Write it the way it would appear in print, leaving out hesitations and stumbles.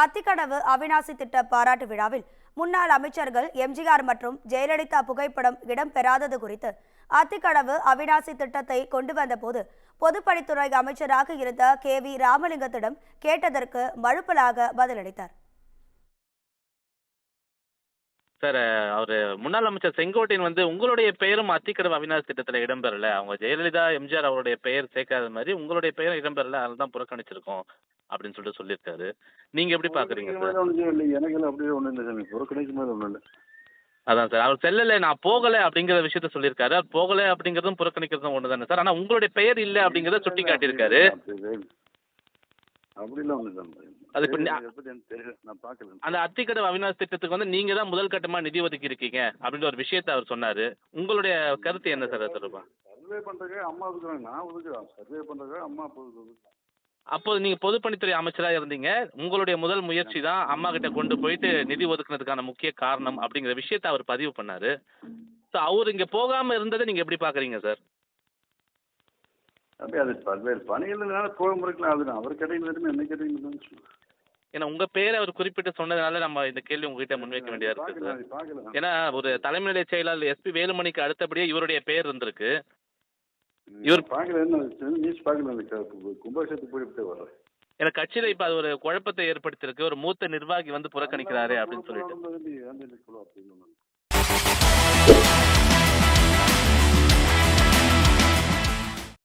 அத்திக்கடவு அவிநாசி திட்ட பாராட்டு விழாவில் முன்னாள் அமைச்சர்கள் எம்ஜிஆர் மற்றும் ஜெயலலிதா புகைப்படம் இடம்பெறாதது குறித்து அத்திக்கடவு அவிநாசி திட்டத்தை கொண்டு வந்தபோது பொதுப்பணித்துறை அமைச்சராக இருந்த KV ராமலிங்கத்திடம் கேட்டதற்கு மழுப்பலாக பதிலளித்தார். சார், அவரு முன்னாள் அமைச்சர் செங்கோட்டையன் உங்களுடைய பெயரும் அத்திக்கடவு அவிநாசி திட்டத்தில் இடம்பெறல. அவங்க ஜெயலலிதா எம்ஜிஆர் அவருடைய பெயர் சேர்க்காத மாதிரி உங்களுடைய பெயரும் இடம்பெறல, அதனால தான் புறக்கணிச்சிருக்கோம் அப்படின்னு சொல்லியிருக்காரு. நீங்க எப்படி பாக்குறீங்க சார்? எனக்கு அப்படியே ஒன்றும் இல்லை சார், புறக்கணிக்கும் போது ஒன்றும் இல்லை. அதான் சார், அவர் செல்லலை, நான் போகலை அப்படிங்கிற விஷயத்த சொல்லியிருக்காரு. அவர் போகலை அப்படிங்கிறதும் புறக்கணிக்கிறதும் ஒன்று தானே சார். ஆனால் உங்களுடைய பெயர் இல்லை அப்படிங்கிறத சுட்டி காட்டியிருக்காரு. அப்படிலாம் ஒன்று தான். அது இப்போ நான் பார்க்கல. அந்த அத்திக்கடவு அவிநாசி திட்டத்துக்கு நீங்க தான் முதல் கட்டமா நிதி ஒதுக்கி இருக்கீங்க அப்படின்ற ஒரு விஷயத்த அவர் சொன்னாரு. உங்களுடைய கருத்து என்ன சார் சொல்லுப்பா? சர்வே பண்றதுக்கு அம்மா ஒதுக்குறாங்க, நான் ஒதுக்குறேன். சர்வே பண்றதுக்கு அம்மா அப்போது நீங்க பொதுப்பணித்துறை அமைச்சராக இருந்தீங்க. உங்களுடைய முதல் முயற்சி தான் அம்மா கிட்ட கொண்டு போயிட்டு நிதி ஒதுக்குனதுக்கான முக்கிய காரணம் அப்படிங்கிற விஷயத்த அவர் பதிவு பண்ணாரு. ஸோ அவர் இங்க போகாம இருந்ததை நீங்க எப்படி பாக்குறீங்க சார்? அப்படியே அது பல்வேறு பணிகள்னால போக முடியல. அது அவர் கிடையாது, என்ன கிடையாது. ஏன்னா உங்க பேரை அவர் குறிப்பிட்டு சொன்னதுனால நம்ம இந்த கேள்வி உங்ககிட்ட முன்வைக்க வேண்டியதா இருக்கு சார். ஏன்னா ஒரு தலைமை நிலைய செயலாளர் SP வேலுமணிக்கு அடுத்தபடியே இவருடைய பேர் இருந்திருக்கு. இவர் பார்க்கல, நியூஸ் பார்க்கல, கும்பாபிஷேகத்துக்கு போயிட்டு வர்றேன். எனக்கு கட்சியில இப்ப அது ஒரு குழப்பத்தை ஏற்படுத்தியிருக்கு. ஒரு மூத்த நிர்வாகி புறக்கணிக்கிறாரு அப்படின்னு சொல்லிட்டு.